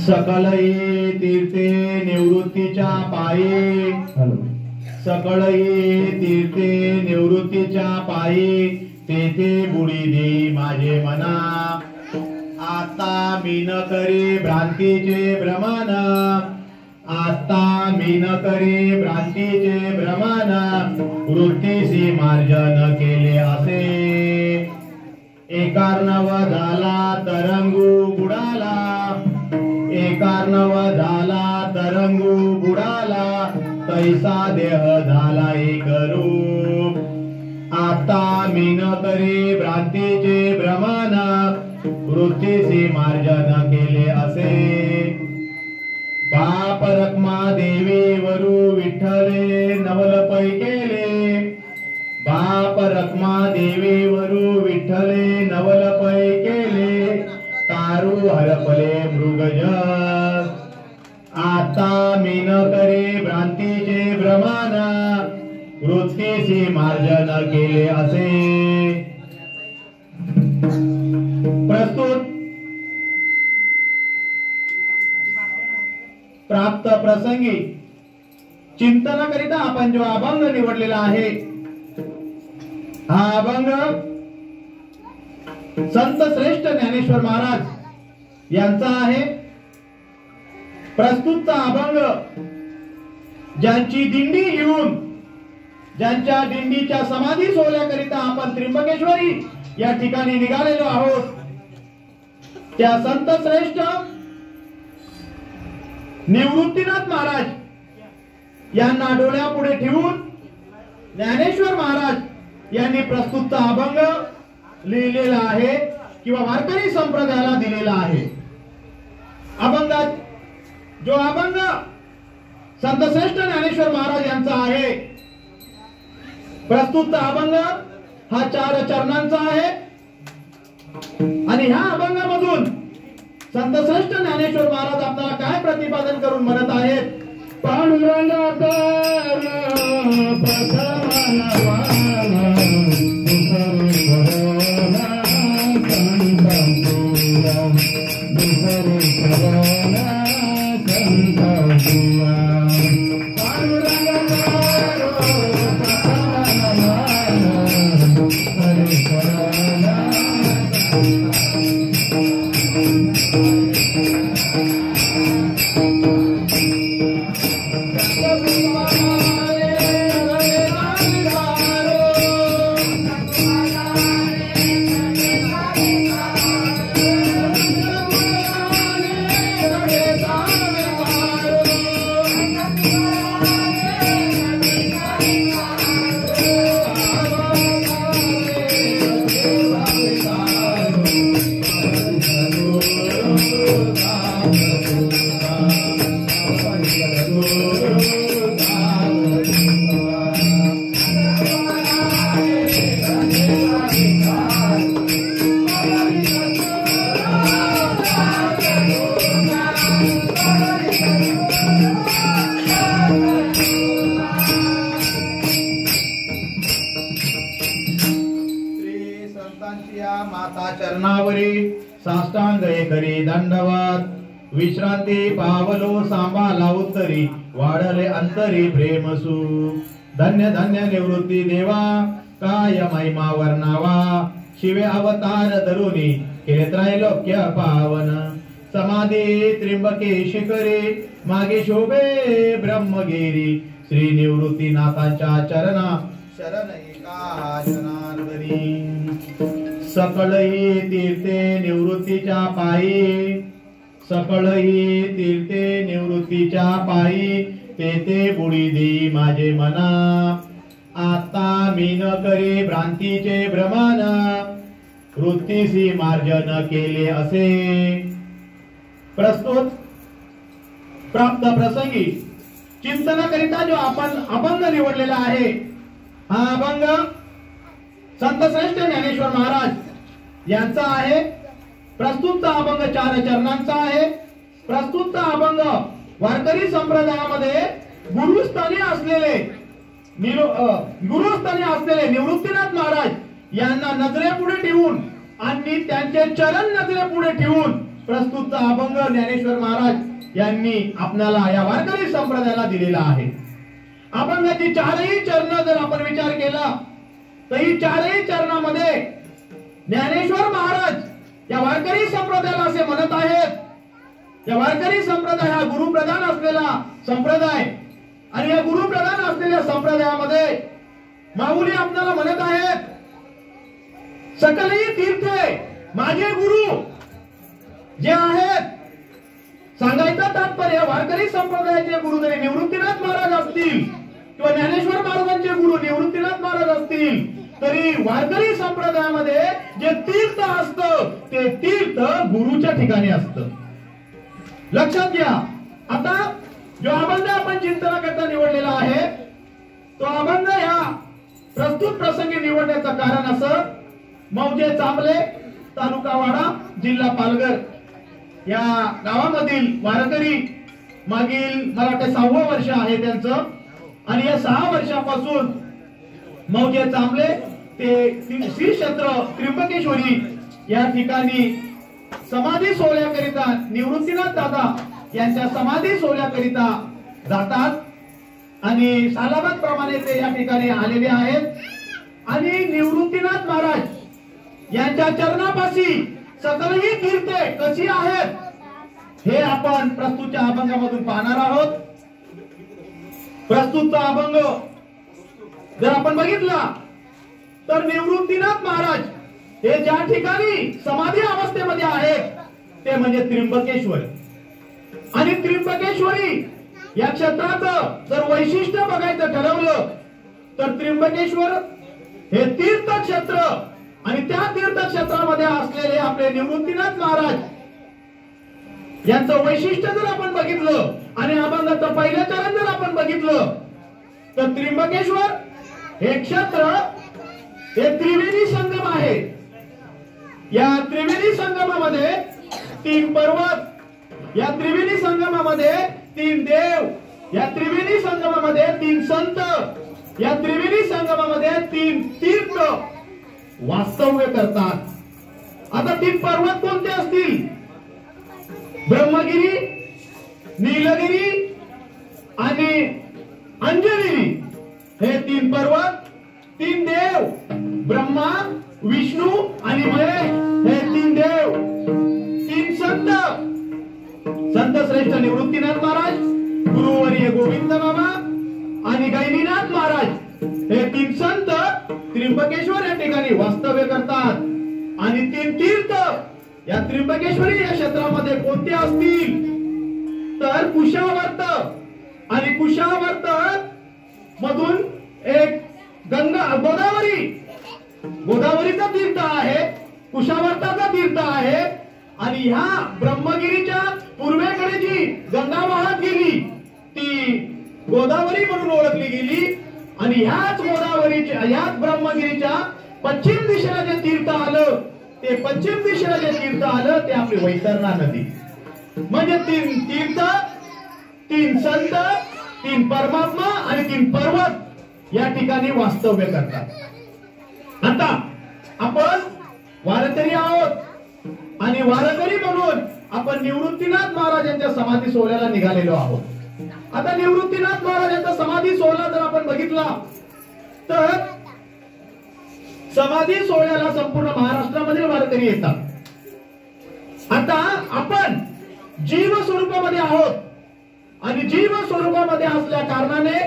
सकलई तीर्थे निवृत्तीच्या पायी, सकलई तीर्थे निवृत्तीच्या पायी, तेथे बुडी दे माझे मना। आता मी न करे भ्रांतीचे भ्रमण, आता मी न करे भ्रांतीचे भ्रमण, वृत्तीसी मार्जन केले असे। एकार्णव झाला तरंगू बुडाला, एकार्णव झाला तरंगू बुडाला, तैसा देह झाला एक रूप। आता मी न करे भ्रांतीचे भ्रमण, वृत्तीसी मार्जन केले असे। बाप रखमा देवी वरू विठ्ठले नवलपै केले, बाप रखमा देवी वरू विठ्ठले नवलपै केले, तारू हरपले मृगज। आता मी न करे भ्रांतीचे भ्रमण, वृत्तीसी मार्जन केले असे। प्रस्तुत प्राप्त प्रसंगी चिंतनाकरिता आपण जो अभंग निवडलेला आहे, हा अभंग संत श्रेष्ठ ज्ञानेश्वर महाराज यांचा आहे। प्रस्तुतचा अभंग ज्यांची दिंडी घेऊन, ज्यांच्या दिंडीच्या समाधी सोहळ्याकरिता आपण त्र्यंबकेश्वरी या ठिकाणी निघालेलो आहोत, त्या संत श्रेष्ठ निवृत्तीनाथ महाराज यांना डोळ्यापुढे ठेवून ज्ञानेश्वर महाराज यांनी प्रस्तुतचा अभंग लिहिलेला आहे किंवा वारकरी संप्रदायाला दिलेला आहे। अभंगात जो अभंग संत श्रेष्ठ ज्ञानेश्वर महाराज यांचा आहे, प्रस्तुतचा अभंग हा 4 चरणांचा आहे आणि ह्या अभंगामधून संत श्रेष्ठ ज्ञानेश्वर महाराज आपल्याला काय प्रतिपादन करून म्हणत आहेत? पांडुरंगाचा साष्टांग करी दंडवत विश्रांती पावलो सांभाळा उत्तरी वाढले अंतरी प्रेम सुख धन्य धन्य निवृत्ती देवा काय महिमा वर्णावा शिवे अवतार धरुनी केले त्रैलोक्य पावन समाधी त्रिंबके शिखरे मागे शोभे ब्रह्मगिरी श्री निवृत्तीनाथांच्या चरणा शरण एका जनार्दनी सकळही तीर्थे निवृत्तीच्या पायी सकळही तीर्थे निवृत्तीच्या पायी तेथे बुडी देई माझे मना आता मी न करे भ्रांतीचे भ्रमण वृत्तीसी मार्जन केले असे प्रस्तुत प्राप्त प्रसंगी चिंतनाकरिता जो आपण अभंग निवडलेला आहे हा अभंग संत श्रेष्ठ ज्ञानेश्वर महाराज यांचा आहे। प्रस्तुतचा अभंग 4 चरणांचा आहे। प्रस्तुतचा अभंग वारकरी संप्रदायामध्ये गुरुस्थानी असलेले निवृत्तीनाथ महाराज यांना नजरेपुढे ठेवून आणि त्यांचे चरण नजरेपुढे ठेवून प्रस्तुतचा अभंग ज्ञानेश्वर महाराज यांनी आपल्याला या वारकरी संप्रदायाला दिलेला आहे। अभंगाची 4ही चरण जर आपण विचार केला तर ही 4ही चरणामध्ये ज्ञानेश्वर महाराज या वारकरी संप्रदायाला असे म्हणत आहेत। या वारकरी संप्रदाय हा गुरुप्रधान असलेला संप्रदाय आणि या गुरुप्रधान असलेल्या संप्रदायामध्ये माऊली आपल्याला म्हणत आहेत सकलही तीर्थे माझे गुरु जे आहेत। सांगायचं तात्पर्य वारकरी संप्रदायाचे गुरु जरी निवृत्तीनाथ महाराज असतील किंवा ज्ञानेश्वर महाराजांचे गुरु निवृत्तीनाथ महाराज असतील तरी वारकरी संप्रदायामध्ये जे तीर्थ असतं ते तीर्थ गुरुच्या ठिकाणी असतं। लक्षात घ्या। आता जो अभंग आपण चिंतनाकरता निवडलेला आहे तो अभंग या प्रस्तुत प्रसंगी निवडण्याचं कारण असं मौजे चांबले तालुका वाडा जिल्हा पालघर या गावामधील वारकरी मागील मला वाटतं 6वं वर्ष आहे त्यांचं आणि या 6 वर्षापासून मौजे चांबले ते श्री क्षेत्र त्र्यंबकेश्वरी या ठिकाणी समाधी सोहळ्याकरिता निवृत्तीनाथ दादा यांच्या समाधी सोहळ्याकरिता जातात आणि सालाबाद प्रमाणे ते या ठिकाणी आलेले आहेत आणि निवृत्तीनाथ महाराज यांच्या चरणापाशी सकलही तीर्थे कशी आहेत हे आपण प्रस्तुतच्या अभंगामधून पाहणार आहोत। प्रस्तुतचा अभंग जर आपण बघितला तर निवृत्तीनाथ महाराज हे ज्या ठिकाणी समाधी अवस्थेमध्ये आहेत ते म्हणजे त्र्यंबकेश्वर आणि त्र्यंबकेश्वरी या क्षेत्राचं जर वैशिष्ट्य बघायचं ठरवलं तर त्र्यंबकेश्वर हे तीर्थक्षेत्र आणि त्या तीर्थक्षेत्रामध्ये असलेले आपले निवृत्तीनाथ महाराज यांचं वैशिष्ट्य जर आपण बघितलं आणि अभंगाचं पहिलं चरण जर आपण बघितलं तर त्र्यंबकेश्वर हे क्षेत्र हे त्रिवेणी संगम आहे। या त्रिवेणी संगमामध्ये 3 पर्वत, या त्रिवेणी संगमामध्ये 3 देव, या त्रिवेणी संगमामध्ये 3 संत, या त्रिवेणी संगमामध्ये 3 तीर्थ वास्तव्य करतात। आता 3 पर्वत कोणते असतील? ब्रह्मगिरी, नीलगिरी आणि अंजगिरी हे 3 पर्वत, 3 देव ब्रह्मा, विष्णू आणि महेश हे 3 देव, 3 संत, संत श्रेष्ठ निवृत्तीनाथ महाराज, गुरुवर्य गोविंद बाबा आणि गैनीनाथ महाराज हे 3 संत त्र्यंबकेश्वर या ठिकाणी वास्तव्य करतात। आणि 3 तीर्थ या त्र्यंबकेश्वरी या क्षेत्रामध्ये कोणते असतील तर कुशावर्त आणि कुशावर्त मधून एक गंगा गोदावरीचा तीर्थ आहे, कुशावर्ताचा तीर्थ आहे आणि ह्या ब्रह्मगिरीच्या पूर्वेकडे जी गंगा वाहत गेली ती गोदावरी म्हणून ओळखली गेली आणि ह्याच गोदावरीच्या ह्याच ब्रह्मगिरीच्या पश्चिम दिशेला जे तीर्थ आलं ते पश्चिम दिशेला जे तीर्थ आलं ते आपली वैतरणा नदी। म्हणजे 3 तीर्थ, 3 संत, 3 परमात्मा आणि 3 पर्वत या ठिकाणी वास्तव्य करतात। आता आपण वारकरी आहोत आणि वारकरी म्हणून आपण निवृत्तीनाथ महाराजांच्या समाधी सोहळ्याला निघालेलो आहोत। आता निवृत्तीनाथ महाराजांचा समाधी सोहळा जर आपण बघितला तर समाधी सोहळ्याला संपूर्ण महाराष्ट्रामध्ये वारकरी येतात। आता आपण जीव स्वरूपामध्ये आहोत आणि जीव स्वरूपामध्ये असल्या कारणाने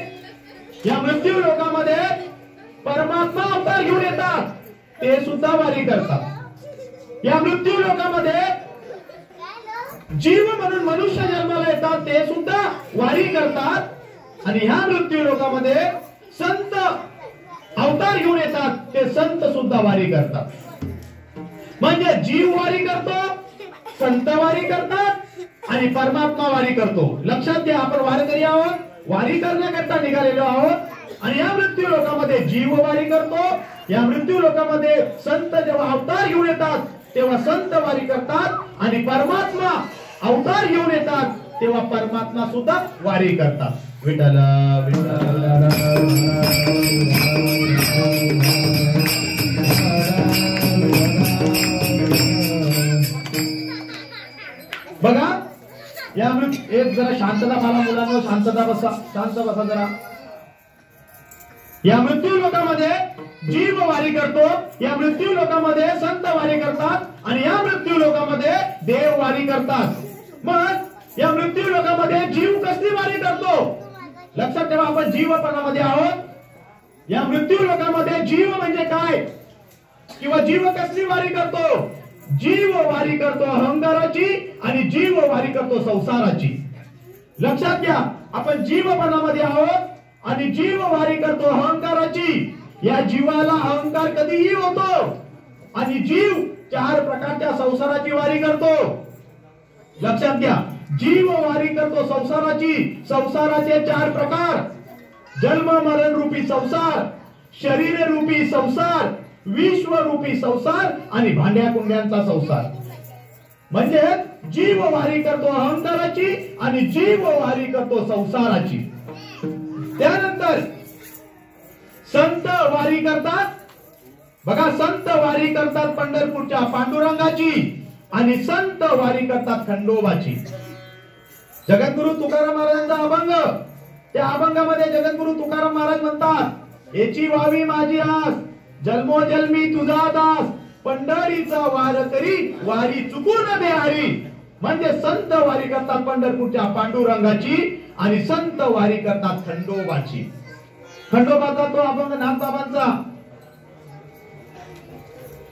या मृत्यू लोकामध्ये परमात्मा अवतार घेऊन येतात, ते सुद्धा वारी करतात। या मृत्यू लोकामध्ये जीव म्हणून मनुष्य जन्माला येतात, ते सुद्धा वारी करतात। आणि ह्या मृत्यू लोकामध्ये संत अवतार घेऊन येतात, ते संत सुद्धा वारी करतात। म्हणजे जीव वारी करतो, संत वारी करतात आणि परमात्मा वारी करतो। लक्षात घ्या, आपण वारकरी आहोत, वारी करण्याकरता निघालेलो आहोत। आणि या मृत्यू लोकामध्ये जीव वारी करतो, या मृत्यू लोकामध्ये संत जेव्हा अवतार घेऊन येतात तेव्हा संत वारी करतात आणि परमात्मा अवतार घेऊन येतात तेव्हा परमात्मा सुद्धा वारी करतात। विठ्ठल विठ्ठल बघा, या एक जरा शांतता, मला मुलांना शांतता बसा, शांत बसा जरा। या मृत्यू लोकामध्ये जीव वारी करतो, या मृत्यू लोकामध्ये संत वारी करतात आणि या मृत्यू लोकामध्ये देव वारी करतात। मग या मृत्यू लोकामध्ये जीव कसली वारी करतो? लक्षात ठेवा, आपण जीवपणामध्ये आहोत। या मृत्यू लोकामध्ये जीव म्हणजे काय किंवा जीव कसली वारी करतो? जीव वारी करतो अहंकाराची आणि जीव वारी करतो संसाराची। लक्षात घ्या, आपण जीवपणामध्ये आहोत आणि जीव वारी करतो अहंकाराची। या जीवाला अहंकार कधीही होतो आणि जीव 4 प्रकारच्या संसाराची वारी करतो। लक्षात घ्या, जीव वारी करतो संसाराची। संसाराचे 4 प्रकार: जन्म मरण रूपी संसार, शरीर रूपी संसार, विश्व रूपी संसार आणि भांड्या कुंड्यांचा संसार। म्हणजे जीव वारी करतो अहंकाराची आणि जीव वारी करतो संसाराची। त्यानंतर संत वारी करतात। बघा, संत वारी करतात पंढरपूरच्या पांडुरंगाची आणि संत वारी करतात खंडोबाची। जगद्गुरु तुकाराम महाराजांचा अभंग, त्या अभंगामध्ये जगद्गुरु तुकाराम महाराज म्हणतात, याची व्हावी माझी आस, जन्मोजन्मी तुझा दास, पंढरीचा वारकरी, वारी चुकून बिहारी। म्हणजे संत वारी करतात पंढरपूरच्या पांडुरंगाची आणि संत वारी करतात खंडोबाची। खंडोबाचा तो अभंग नाथबाबांचा,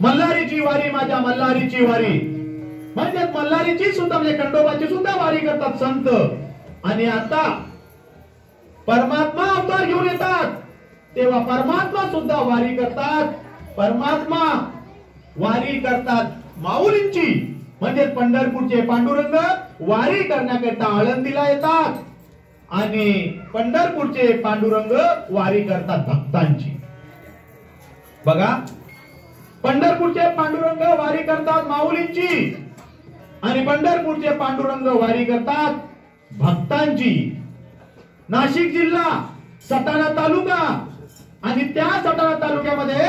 मल्हारीची वारी माझ्या मल्हारीची वारी। म्हणजे मल्हारीची सुद्धा, म्हणजे खंडोबाची सुद्धा वारी करतात संत। आणि आता परमात्मा अवतार घेऊन येतात तेव्हा परमात्मा सुद्धा वारी करतात। परमात्मा वारी करतात माऊलींची, म्हणजे पंढरपूरचे पांडुरंग वारी करण्याकरता आळंदीला येतात आणि पंढरपूरचे पांडुरंग वारी करतात भक्तांची। बघा, पंढरपूरचे पांडुरंग वारी करतात माऊलींची आणि पंढरपूरचे पांडुरंग वारी करतात भक्तांची। नाशिक जिल्हा, सटाणा तालुका आणि त्या सटाणा तालुक्यामध्ये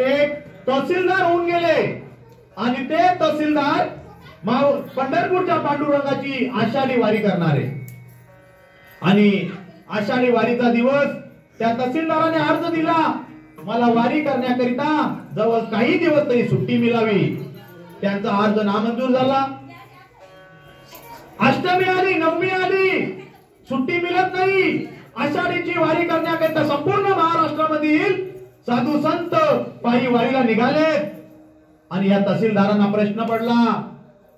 एक तहसीलदार होऊन गेले आणि ते तहसीलदार पंढरपूरच्या पांडुरंगाची आषाढी वारी करणारे। आणि आषाढी वारीचा दिवस त्या तहसीलदाराने अर्ज दिला, मला वारी करण्याकरिता जवळ काही दिवस तरी सुट्टी मिळावी। त्यांचा अर्ज नामंजूर झाला। अष्टमी आली, नवमी आली, सुट्टी मिळत नाही। आषाढीची वारी करण्याकरिता संपूर्ण महाराष्ट्रामधील साधू संत पायी वारीला निघाले आणि या तहसीलदारांना प्रश्न पडला,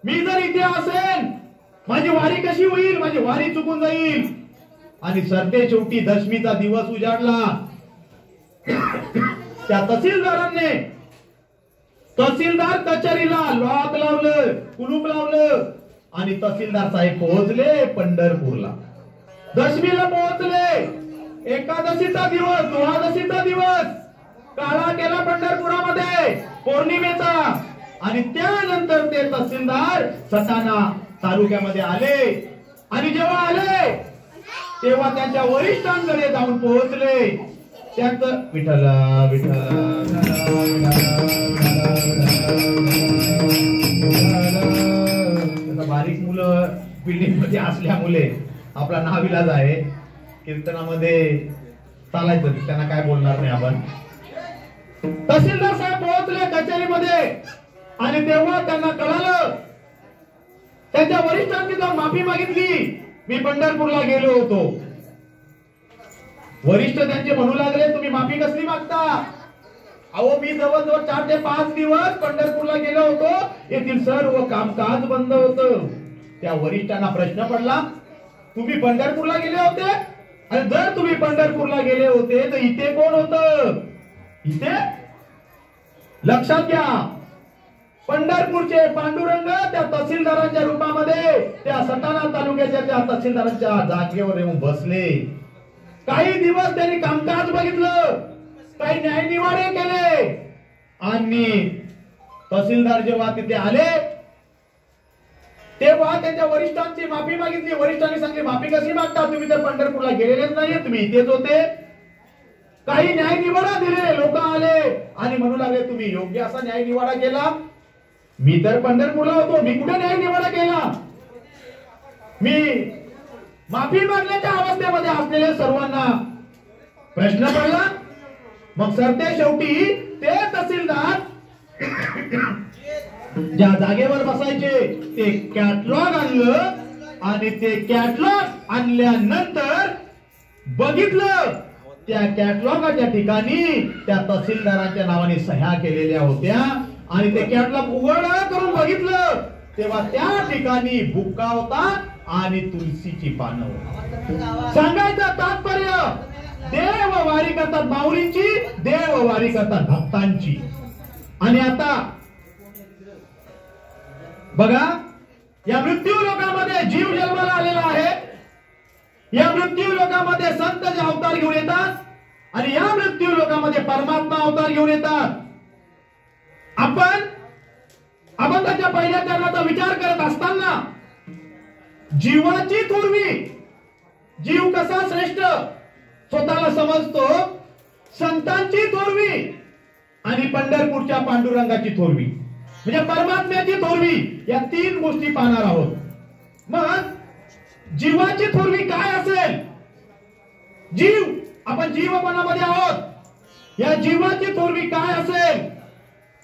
मी जर इथे असेल माझी वारी कशी होईल? माझी वारी चुकून जाईल। आणि सरते शेवटी दशमीचा दिवस उजाडला। त्या तहसीलदारांनी तहसीलदार कचेरीला लॉक लावलं, कुलूप लावलं आणि तहसीलदार साहेब पोहोचले पंढरपूरला। दशमीला पोहोचले, एकादशीचा दिवस, द्वादशीचा दिवस काळा केला पंढरपुरामध्ये पौर्णिमेचा। आणि त्यानंतर ते तहसीलदार सटाणा तालुक्यामध्ये आले आणि जेव्हा आले तेव्हा त्यांच्या वरिष्ठांकडे जाऊन पोहोचले त्यात विठ्ठल विठ्ठल बारीक मुलं बिल्डिंग मध्ये असल्यामुळे आपला नाविलाज आहे. कीर्तनामध्ये चालायचं, त्यांना काय बोलणार नाही आपण. तहसीलदार साहेब पोहोचले कचेरीमध्ये आणि तेव्हा त्यांना कळालं, त्यांच्या वरिष्ठांनी जाऊन माफी मागितली. मी पंढरपूरला गेलो होतो. वरिष्ठ त्यांचे म्हणू लागले, तुम्ही माफी कसली मागता? अहो मी जवळजवळ 4 ते 5 दिवस पंढरपूरला गेलो होतो. येथील सर्व कामकाज बंद होतं. त्या वरिष्ठांना प्रश्न पडला, तुम्ही पंढरपूरला गेले होते? आणि जर तुम्ही पंढरपूरला गेले होते तर इथे कोण होतं? इथे लक्षात घ्या, पंढरपूरचे पांडुरंग त्या तहसीलदारांच्या रूपामध्ये त्या सटाणा तालुक्याच्या त्या तहसीलदारांच्या जागेवर येऊन बसले. काही दिवस त्यांनी कामकाज बघितलं, काही न्यायनिवाडे केले आणि तहसीलदार जेव्हा तिथे आले तेव्हा त्यांच्या वरिष्ठांची माफी मागितली. वरिष्ठांनी सांगितले, माफी कशी मागता? तुम्ही तर पंढरपूरला गेलेलेच नाहीये, तुम्ही इथेच होते. काही न्यायनिवाडा दिले, लोक आले आणि म्हणू लागले, तुम्ही योग्य असा न्यायनिवाडा केला. मी तर पंढरपूरला होतो, मी कुठे न्यायनिवाडा केला? मी माफी मागण्याच्या अवस्थेमध्ये असलेल्या सर्वांना प्रश्न पडला. मग सरते शेवटी ते तहसीलदार ज्या जागेवर बसायचे ते कॅटलॉग आणलं आणि ते कॅटलॉग आणल्यानंतर बघितलं त्या कॅटलॉगाच्या ठिकाणी त्या तहसीलदारांच्या नावाने सह्या केलेल्या होत्या आणि ते कॅटलॉग उघड करून बघितलं तेव्हा त्या ठिकाणी बुक्का होता आणि तुळशीची पानं. सांगायचं तात्पर्य, देव वारी करतात माऊलींची, देव वारी करतात भक्तांची. आणि आता बघा, या मृत्यू लोकामध्ये जीव जन्माला आलेला आहे. या मृत्यू लोकामध्ये संत जे अवतार घेऊन येतात आणि या मृत्यू लोकामध्ये परमात्मा अवतार घेऊन येतात. आपण अभंगाच्या पहिल्या चरणाचा विचार करत असताना जीवाची थोरवी, जीव कसा श्रेष्ठ स्वतःला समजतो, संतांची थोरवी आणि पंढरपूरच्या पांडुरंगाची थोरवी म्हणजे परमात्म्याची थोरवी, या 3 गोष्टी पाहणार आहोत. मग जीवाची थोरवी काय असेल? जीव, आपण जीवपणामध्ये आहोत. या जीवाची थोरवी काय असेल?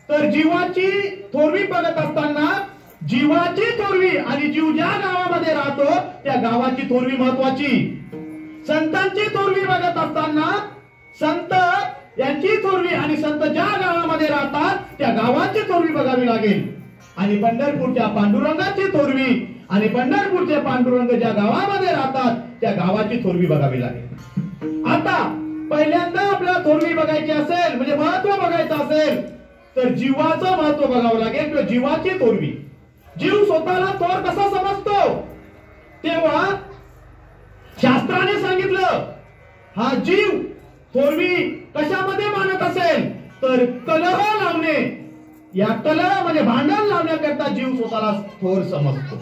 तर जीवाची थोरवी बघत असताना जीवाची थोरवी आणि जीव ज्या गावामध्ये राहतो त्या गावाची थोरवी महत्वाची. संतांची थोरवी बघत असताना संत यांची थोरवी आणि संत ज्या गावामध्ये राहतात त्या गावाची थोरवी बघावी लागेल. आणि पंढरपूरच्या पांडुरंगाची थोरवी आणि पंढरपूरचे पांडुरंग ज्या गावामध्ये राहतात त्या गावाची थोरवी बघावी लागेल. आता पहिल्यांदा आपल्याला थोरवी बघायची असेल म्हणजे महत्व बघायचं असेल तर जीवाचं महत्व बघावं लागेल किंवा जीवाची थोरवी. जीव स्वतःला थोर कसा समजतो? तेव्हा शास्त्राने सांगितलं हा जीव थोरवी कशामध्ये मानत असेल तर कलह लावणे, या कलह म्हणजे भांडण लावण्याकरता जीव स्वतःला थोर समजतो.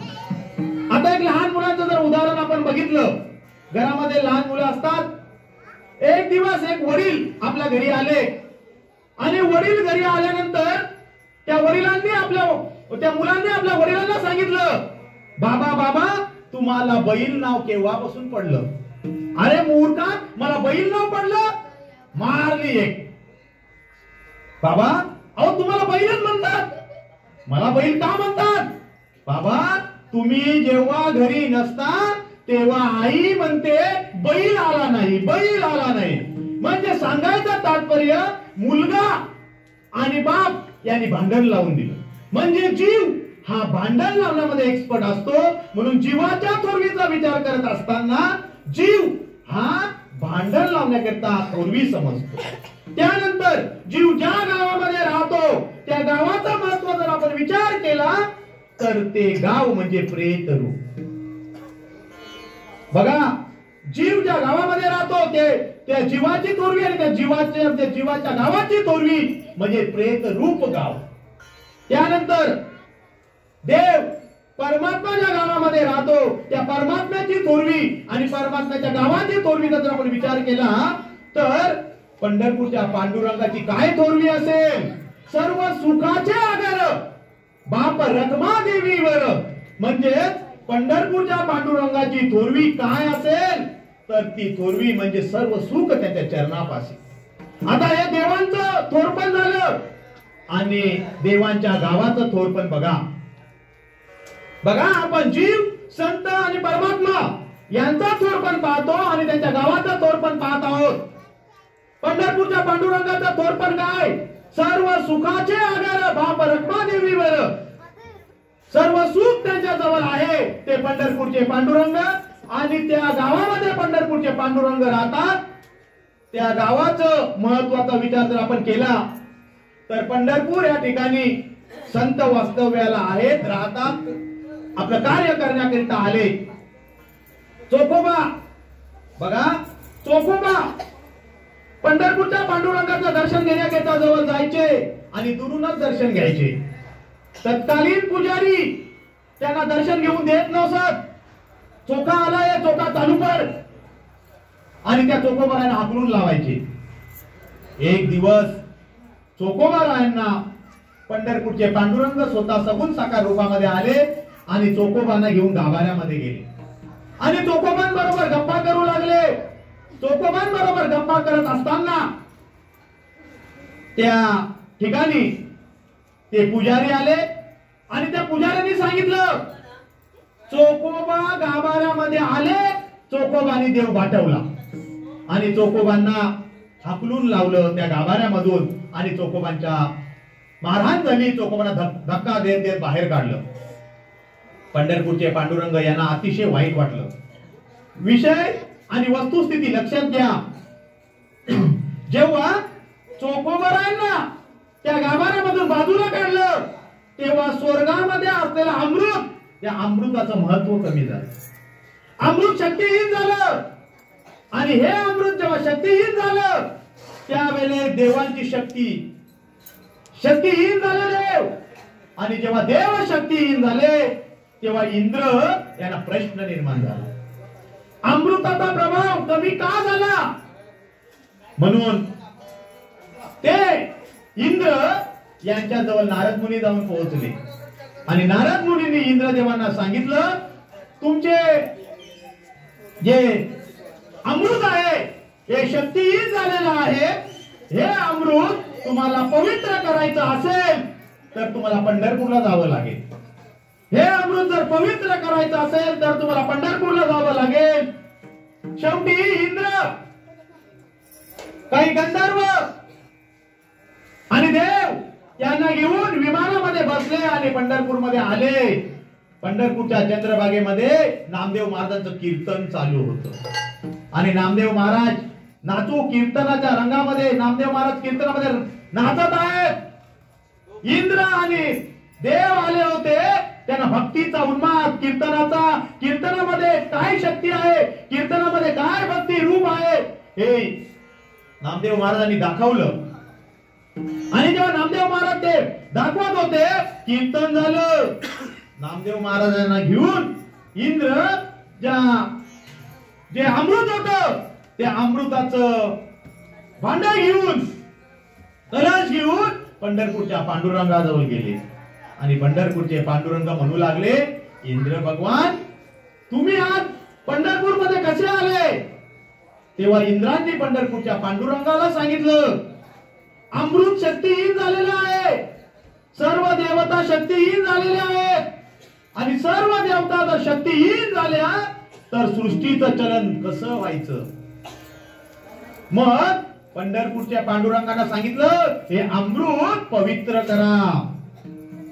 आता एक लहान मुलाचं जर उदाहरण आपण बघितलं, घरामध्ये लहान मुलं असतात. एक दिवस एक वडील आपल्या घरी आले आणि वडील घरी आल्यानंतर त्या वडिलांनी त्या मुलांनी आपल्या वडिलांना सांगितलं, बाबा बाबा तुम्हाला बैल नाव केव्हापासून पडलं? अरे मूर्खा, मला बैल नाव पडलं? मारली एक. बाबा अहो तुम्हाला बैलच म्हणतात, मला बैल का म्हणतात? बाबा तुम्ही जेव्हा घरी नसता तेव्हा आई म्हणते बैल आला नाही, बैल आला नाही. म्हणजे सांगायचं तात्पर्य मुलगा आणि बाप यांनी भांडण लावून दिलं. म्हणजे जीव हा भांडण लावण्यामध्ये एक्सपर्ट असतो. म्हणून जीवाच्या थोरवीचा विचार करत असताना जीव हा भांडण लावण्याकरता थोरवी समजतो. त्यानंतर जीव ज्या गावामध्ये राहतो त्या गावाचा महत्व जर आपण विचार केला तर ते गाव म्हणजे प्रेत रूप. बघा, जीव ज्या गावामध्ये राहतो त्या जीवाची थोरवी आणि त्या जीवाच्या गावाची थोरवी म्हणजे प्रेत रूप गाव. त्यानंतर देव परमात्मा ज्या गावामध्ये राहतो त्या परमात्म्याची थोरवी आणि परमात्म्याच्या गावाची थोरवीचा जर आपण विचार केला तर पंढरपूरच्या पांडुरंगाची काय थोरवी असेल? सर्व सुखाचे आगर बाप रखमा देवीवर. म्हणजे पंढरपूरच्या पांडुरंगाची थोरवी काय असेल? तर ती थोरवी म्हणजे सर्व सुख त्याच्या चरणापाशी. आता हे देवांचं थोरपण झालं आणि देवांच्या गावाचं थोरपण बघा. बघा, आपण जीव, संत आणि परमात्मा यांचा थोरपण पाहतो आणि त्यांच्या गावाचा थोरपण पाहत आहोत. पंढरपूरच्या पांडुरंगाचा थोरपण काय? सर्व सुखाचे आगर बाप रखमा देवीवर. सर्व सुख त्यांच्या जवळ आहे ते पंढरपूरचे पांडुरंग. आणि त्या गावामध्ये पंढरपूरचे पांडुरंग राहतात. त्या गावाचं महत्वाचा विचार जर आपण केला तर पंढरपूर या ठिकाणी संत वास्तव्याला आहेत, राहतात, आपलं कार्य करण्याकरिता आले. चोखोबा बघा, चोखोबा पंढरपूरच्या पांडुरंगाचं दर्शन घेण्याकरिता जवळ जायचे आणि दुरूनच दर्शन घ्यायचे. तत्कालीन पुजारी त्यांना दर्शन घेऊन देत नसत. चोखा आलाय, चोखा चालू कर, आणि त्या चोखोबारायांना हाकलून लावायचे. एक दिवस चोखोबारायांना पंढरपूरचे पांडुरंग स्वतः सगुण साकार रूपामध्ये आले आणि चोखोबांना घेऊन गाभाऱ्यामध्ये गेले आणि चोखोबांबरोबर गप्पा करू लागले. चोखोबांबरोबर गप्पा करत असताना त्या ठिकाणी ते पुजारी आले आणि त्या पुजाऱ्यांनी सांगितलं, चोखोबा गाभाऱ्यामध्ये आले. चोखोबांनी देव पाठवला आणि चोखोबांना हाकलून लावलं त्या गाभाऱ्यामधून आणि चोखोबांच्या मारहाण झाली. चोखोबांना धक्का देत देत बाहेर काढलं. पंढरपूरचे पांडुरंग यांना अतिशय वाईट वाटलं. विषय आणि वस्तुस्थिती लक्षात घ्या. जेव्हा चोखोबारायांना त्या गाभाऱ्यामधून बाजूला काढलं तेव्हा स्वर्गामध्ये असलेलं अमृत, त्या अमृताचं महत्व कमी झालं. अमृत शक्तिहीन झालं आणि हे अमृत जेव्हा शक्तिहीन झालं त्यावेळेस देवांची शक्तिहीन झाले देव. आणि जेव्हा देव शक्तिहीन झाले तेव्हा इंद्र यांना प्रश्न निर्माण झाला, अमृताचा प्रभाव कमी का झाला? म्हणून ते इंद्र यांच्या जवळ नारद मुनी जाऊन पोहोचले आणि नारद मुनींनी इंद्रदेवांना सांगितलं, तुमचे जे अमृत आहे हे शक्तिहीन झालेलं आहे. हे अमृत तुम्हाला पवित्र करायचं असेल तर तुम्हाला पंढरपूरला जावं लागेल. हे अमृत जर पवित्र करायचं असेल तर तुम्हाला पंढरपूरला जावं लागेल. शेवटी इंद्र, काही गंधर्व आणि देव यांना घेऊन विमानामध्ये बसले आणि पंढरपूरमध्ये आले. पंढरपूरच्या चंद्रभागेमध्ये नामदेव महाराजांचं कीर्तन चालू होतं आणि नामदेव महाराज नाचू कीर्तनाच्या रंगामध्ये नामदेव महाराज कीर्तनामध्ये नाचत आहेत. इंद्र आणि देव आले होते. त्यांना भक्तीचा उन्माद, कीर्तनामध्ये काय शक्ती आहे, कीर्तनामध्ये काय भक्ती रूप आहे हे नामदेव महाराजांनी दाखवलं. आणि जेव्हा नामदेव महाराज ते दाखवत होते, कीर्तन झालं. नामदेव महाराजांना घेऊन इंद्र जे अमृत होत ते अमृताचं भांड घेऊन, कलश घेऊन पंढरपूरच्या पांडुरंगाजवळ गेले आणि पंढरपूरचे पांडुरंग म्हणू लागले, इंद्र भगवान तुम्ही आज पंढरपूर मध्ये कसे आले? तेव्हा इंद्रांनी पंढरपूरच्या पांडुरंगाला सांगितलं, अमृत शक्तिहीन झालेलं आहे, सर्व देवता शक्तिहीन झालेल्या आहेत आणि सर्व देवता जर शक्तिहीन झाल्या तर सृष्टीचं चलन कसं व्हायचं? मग पंढरपूरच्या पांडुरंगांना सांगितलं, हे अमृत पवित्र करा.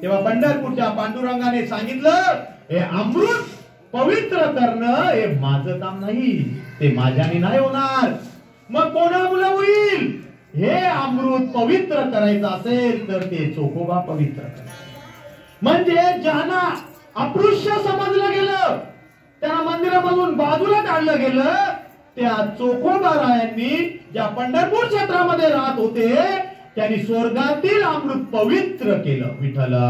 तेव्हा पंढरपूरच्या पांडुरंगाने सांगितलं, हे अमृत पवित्र करणं हे माझं काम नाही, ते माझ्याने नाही होणार. मग कोणामुळे होईल? हे अमृत पवित्र करायचं असेल तर ते चोखोबा पवित्र करा. म्हणजे ज्यांना अपृश्य समजलं गेलं, त्यांना मंदिरामधून बाजूला काढलं गेलं, त्या चोखोबारायांनी ज्या पंढरपूर क्षेत्रामध्ये राहत होते त्यांनी स्वर्गातील अमृत पवित्र केलं. विठ्ठला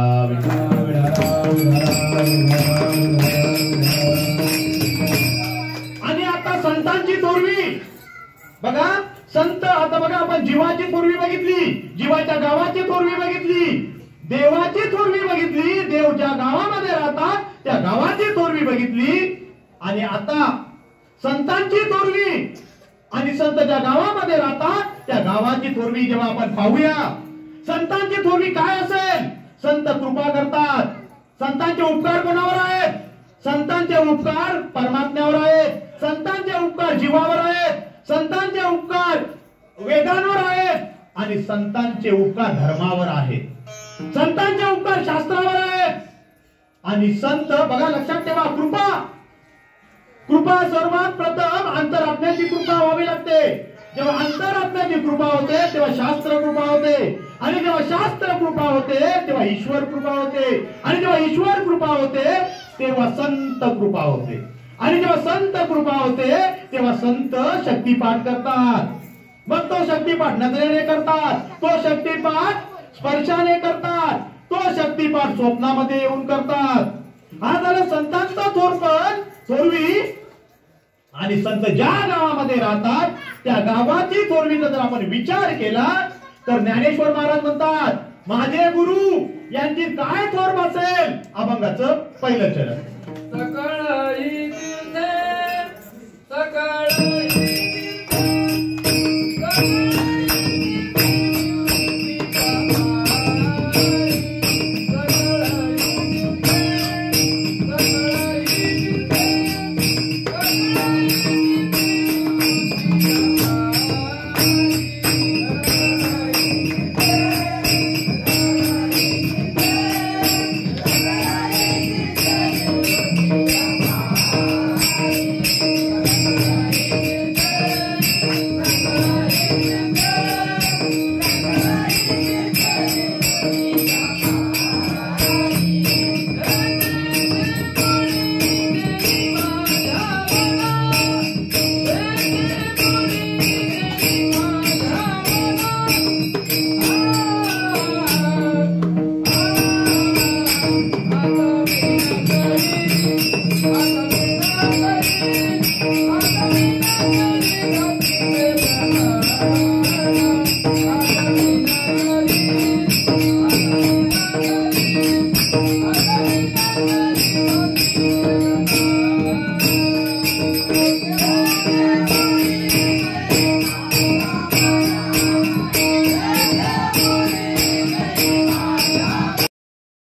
आणि आता संतांची थोरवी बघा, संत आता बघा, आपण जीवाची थोरवी बघितली, जीवाच्या गावाची थोरवी बघितली, देवाची थोरवी बघितली, देव ज्या गावामध्ये राहतात त्या गावाची थोरवी बघितली, आणि आता संतांची थोरवी आणि संत ज्या गावामध्ये राहतात त्या गावाची थोरवी जेव्हा आपण पाहूया, संतांची थोरवी काय असेल? संत कृपा करतात. संतांचे उपकार कोणावर आहेत? संतांचे उपकार परमात्म्यावर आहेत, संतांचे उपकार जीवावर आहेत, संतांचे उपकार वेदांवर आहेत, आणि संतांचे उपकार धर्मावर आहेत, संतांचे उपकार शास्त्रावर आहेत. आणि संत बघा, लक्षात ठेवा, कृपा कृपा सर्वात प्रथम अंतरात्म्याची कृपा व्हावी लागते. जेव्हा अंतरात्म्याची कृपा होते तेव्हा शास्त्र कृपा होते, आणि जेव्हा शास्त्र कृपा होते तेव्हा ईश्वर कृपा होते, आणि जेव्हा ईश्वर कृपा होते तेव्हा संत कृपा होते, आणि जेव्हा संत कृपा होते तेव्हा संत शक्तिपाठ करतात. मग तो शक्तिपाठ नजरेने करतात, तो शक्तिपाठ स्पर्शाने करतात, तो शक्तिपाठ स्वप्नामध्ये येऊन करतात. हा झाला संतांचा थोरपण थोरवी. आणि संत ज्या गावामध्ये राहतात त्या गावाची थोरवीचा जर आपण विचार केला तर ज्ञानेश्वर महाराज म्हणतात, माझे गुरु यांची काय थोरब असेल? अभंगाचं पहिलं चरण.